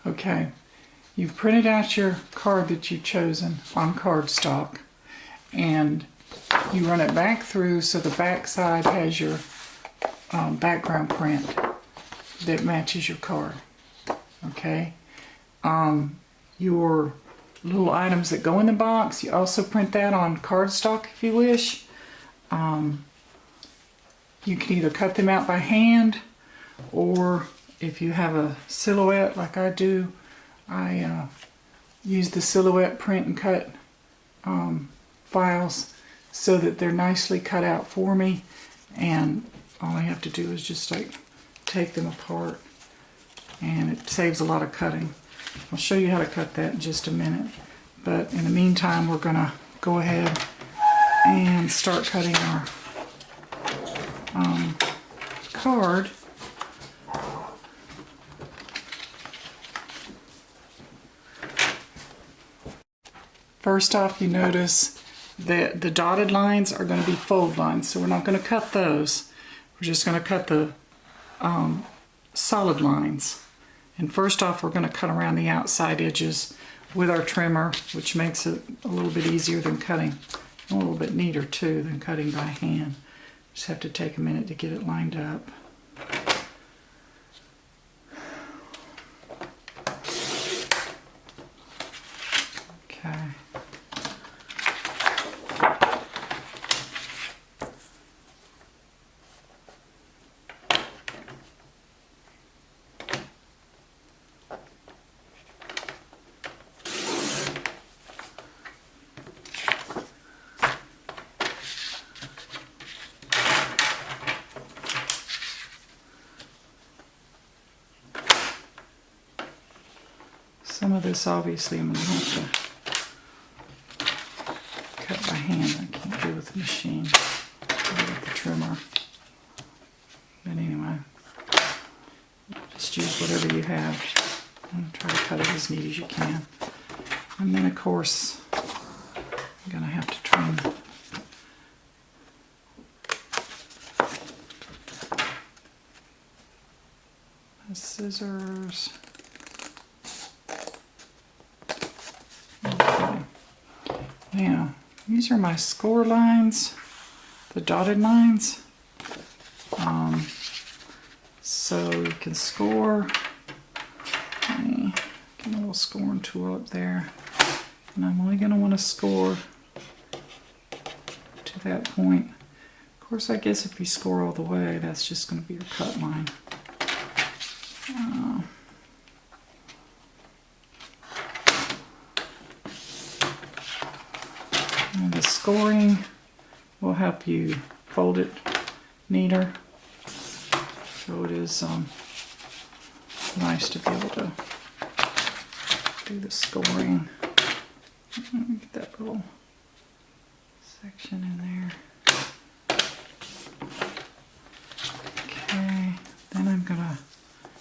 Okay, you've printed out your card that you've chosen on cardstock, and you run it back through so the back side has your background print that matches your card. Okay, your little items that go in the box, you also print that on cardstock if you wish. You can either cut them out by hand, or if you have a silhouette like I do, I use the silhouette print and cut files so that they're nicely cut out for me, and all I have to do is just like take them apart, and it saves a lot of cutting. I'll show you how to cut that in just a minute, but in the meantime we're gonna go ahead and start cutting our card. First off, you notice that the dotted lines are going to be fold lines, so we're not going to cut those. We're just going to cut the solid lines. And first off, we're going to cut around the outside edges with our trimmer, which makes it a little bit easier than cutting, a little bit neater too than cutting by hand. Just have to take a minute to get it lined up. Okay. Some of this obviously I'm going to have to cut by hand. I can't do with the machine or with the trimmer. But anyway, just use whatever you have and try to cut it as neat as you can. And then of course I'm going to have to trim the scissors. Now, these are my score lines, the dotted lines. So you can score. Get a little scoring tool up there. And I'm only going to want to score to that point. Of course, I guess if you score all the way, that's just going to be your cut line. And the scoring will help you fold it neater. So it is nice to be able to do the scoring. Let me get that little section in there. Okay, then I'm gonna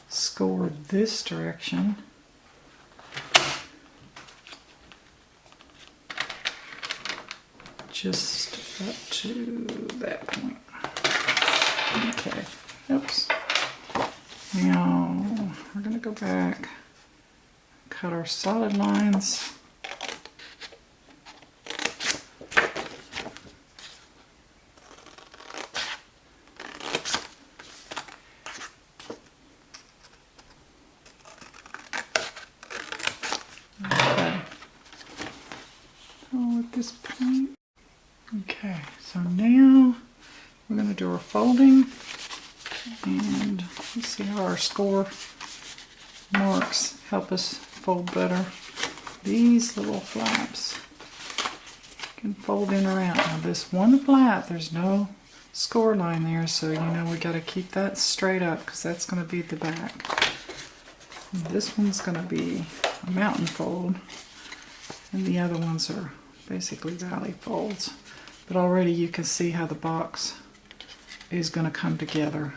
score this direction. Just up to that point. Okay, oops. Now, we're gonna go back, cut our solid lines. Okay, so at this point, okay, so now we're going to do our folding, and let's see how our score marks help us fold better. These little flaps can fold in around. Now this one flap, there's no score line there, so you know we got to keep that straight up because that's going to be the back. And this one's going to be a mountain fold, and the other ones are basically valley folds. But already you can see how the box is going to come together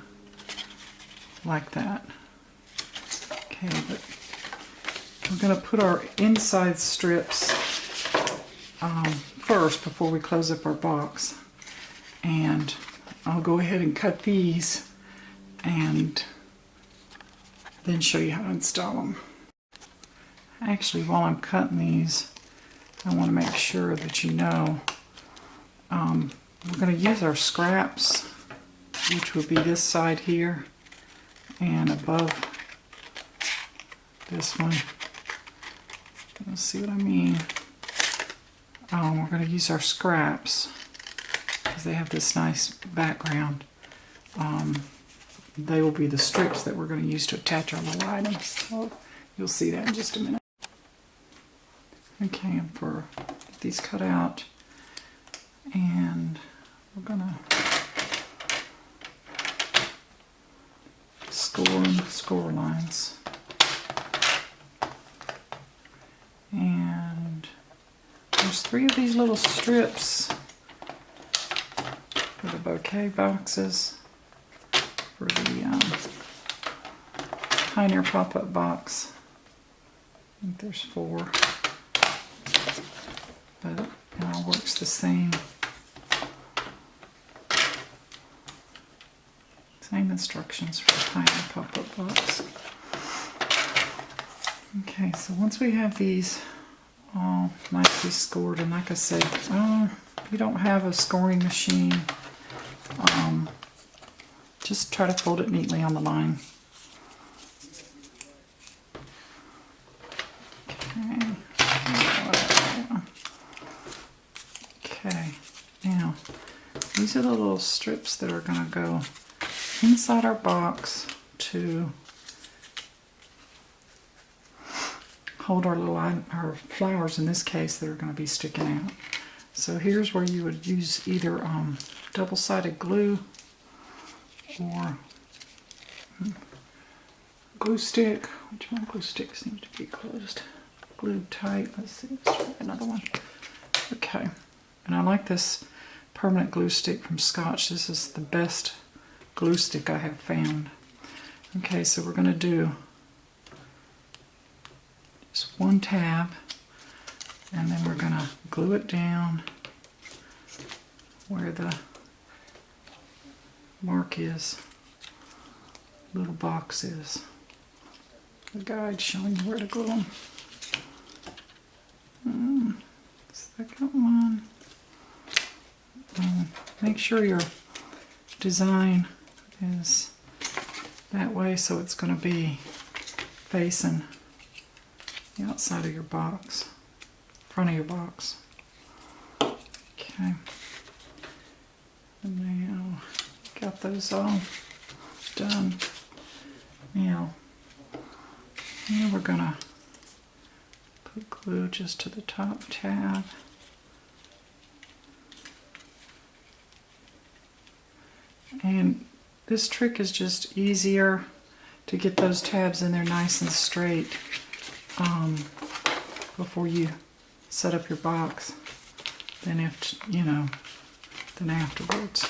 like that. Okay, but we're going to put our inside strips first before we close up our box. And I'll go ahead and cut these and then show you how to install them. actually, while I'm cutting these, I want to make sure that you know we're going to use our scraps, which would be this side here and above this one. You'll see what I mean. We're going to use our scraps because they have this nice background. They will be the strips that we're going to use to attach our little items. So you'll see that in just a minute. Okay, and for these cut out, and we're going to score lines. And there's 3 of these little strips for the bouquet boxes, for the Pioneer pop-up box. I think there's 4, but it all works the same. Same instructions for the Pioneer pop-up box. Okay, so once we have these all nicely scored, and like I said, if you don't have a scoring machine, just try to fold it neatly on the line. Okay, now these are the little strips that are going to go inside our box to hold our little our flowers, in this case, that are going to be sticking out. So here's where you would use either double-sided glue or glue stick, which my glue stick seems to be closed, glued tight. Let's see, let's try another one. Okay, and I like this permanent glue stick from Scotch. This is the best glue stick I have found. Okay, so we're going to do just 1 tab, and then we're going to glue it down where the mark is, little box is. The guide showing you where to glue them. Second one. Make sure your design is that way, so it's going to be facing the outside of your box, front of your box. Okay. And now, got those all done. Now we're going to put glue just to the top tab. And this trick is just easier to get those tabs in there nice and straight before you set up your box than than afterwards.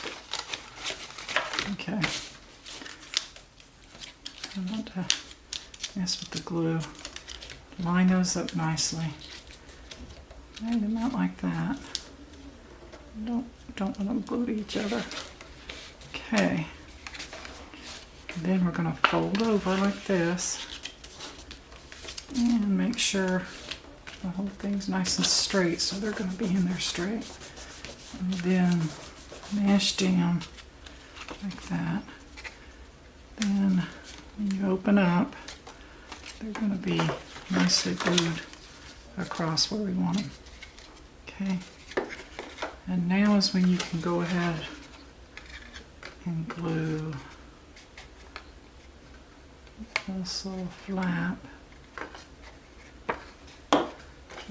Okay. I want to mess with the glue. Line those up nicely. Lay them out like that. Don't let them glue to each other. Okay. And then we're going to fold over like this and make sure the whole thing's nice and straight, so they're going to be in there straight. And then mash down like that. Then when you open up, they're going to be nicely glued across where we want them. Okay. And now is when you can go ahead and glue this little flap.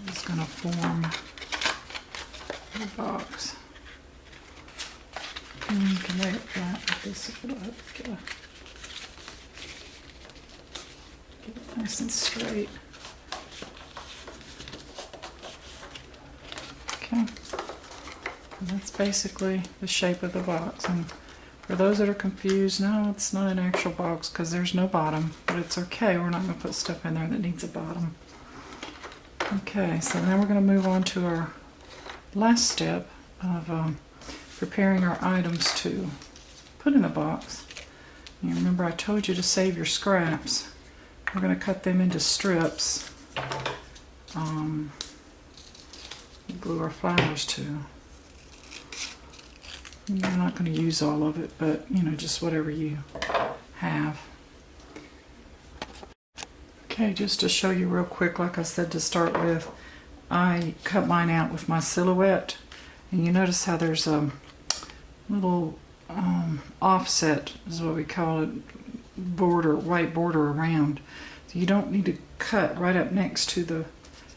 It's going to form the box. And you can lay it flat like this if it'll help get it nice and straight. Okay. And that's basically the shape of the box. And for those that are confused, no, it's not an actual box because there's no bottom, but it's okay. We're not going to put stuff in there that needs a bottom. Okay, so now we're going to move on to our last step of preparing our items to put in the box. You remember I told you to save your scraps. We're going to cut them into strips glue our flowers to. I'm not going to use all of it, but you know, just whatever you have. Okay, just to show you real quick, like I said to start with, I cut mine out with my silhouette, and you notice how there's a little offset, is what we call it, border, white border around. So you don't need to cut right up next to the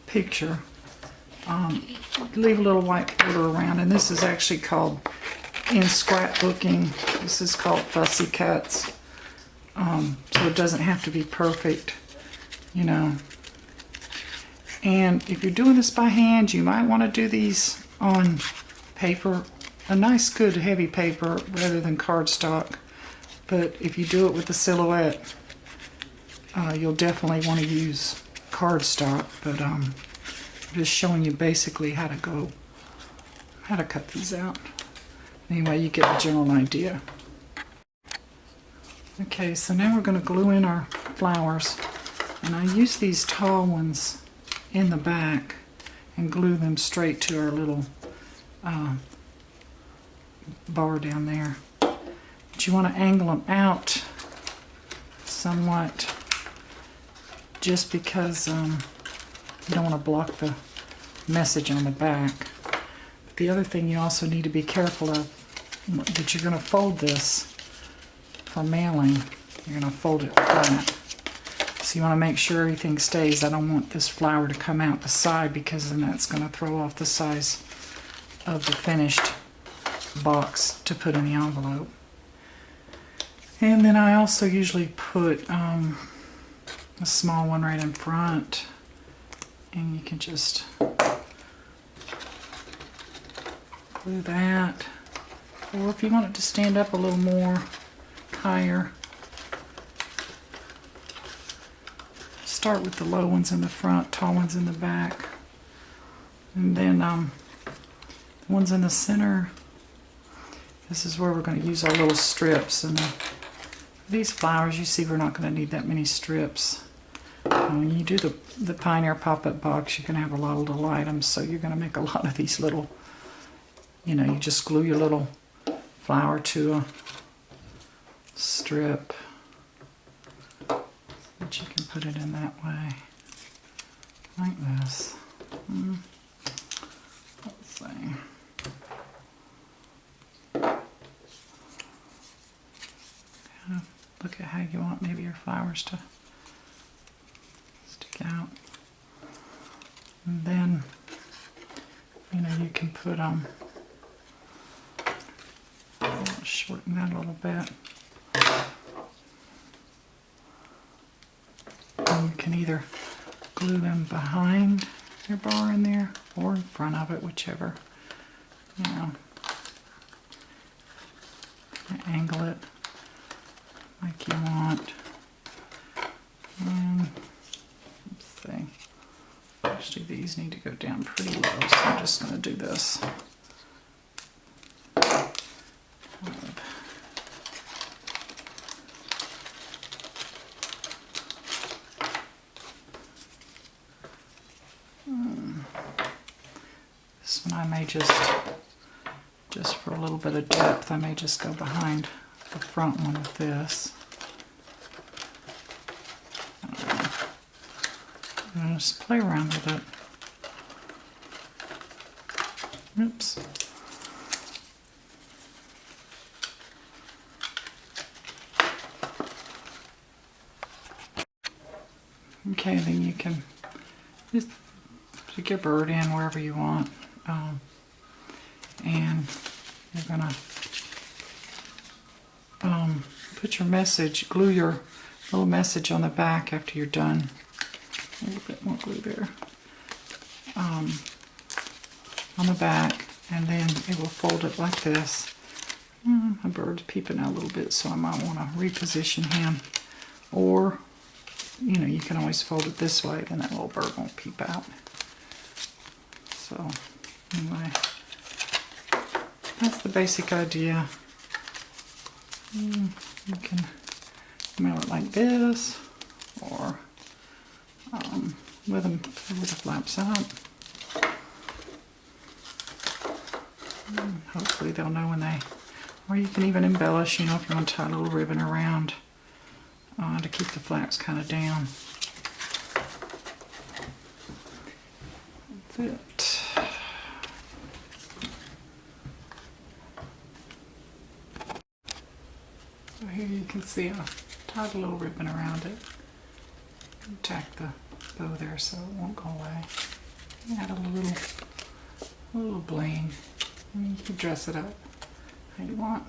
picture. Leave a little white border around, and this is actually called, in scrapbooking, this is called fussy cuts. So it doesn't have to be perfect, you know. And if you're doing this by hand, you might want to do these on paper, a nice good heavy paper rather than cardstock. But if you do it with the silhouette, you'll definitely want to use cardstock. But I'm just showing you basically how to cut these out. Anyway, you get the general idea. Okay, so now we're going to glue in our flowers, and I use these tall ones in the back and glue them straight to our little bar down there. But you want to angle them out somewhat, just because you don't want to block the message on the back. But the other thing you also need to be careful of, that you're going to fold this for mailing. You're going to fold it flat. So you want to make sure everything stays. I don't want this flower to come out the side, because then that's going to throw off the size of the finished box to put in the envelope. And then I also usually put a small one right in front, and you can just glue that. Or if you want it to stand up a little more higher, start with the low ones in the front, tall ones in the back, and then the ones in the center. This is where we're going to use our little strips. And these flowers, you see, we're not going to need that many strips. When you do the Pioneer pop-up box, you're going to have a lot of little items, so you're going to make a lot of these little, you know, you just glue your little flower to a strip, so that you can put it in that way, like this. Let's see. Look at how you want maybe your flowers to stick out. And then, you know, you can put I'll shorten that a little bit. And you can either glue them behind your bar in there or in front of it, whichever, you know. Angle it like you want. And let's see. Actually, these need to go down pretty low, so I'm just going to do this. This one I may just for a little bit of depth, I may just go behind the front one with this. And just play around with it. Oops. Okay, then you can just stick your bird in wherever you want. And you're gonna put your message, glue your little message on the back after you're done. A little bit more glue there. On the back, and then it will fold it like this. My bird's peeping out a little bit, so I might want to reposition him. Or, you know, you can always fold it this way, then that little bird won't peep out. So, anyway, that's the basic idea. You can mail it like this, or with them with the flaps up. And hopefully they'll know when they, or you can even embellish, you know, if you want to tie a little ribbon around to keep the flaps kind of down. That's it. So here you can see I tied a little ribbon around it. Tack the bow there so it won't go away. Add a little bling. I mean, you can dress it up how you want.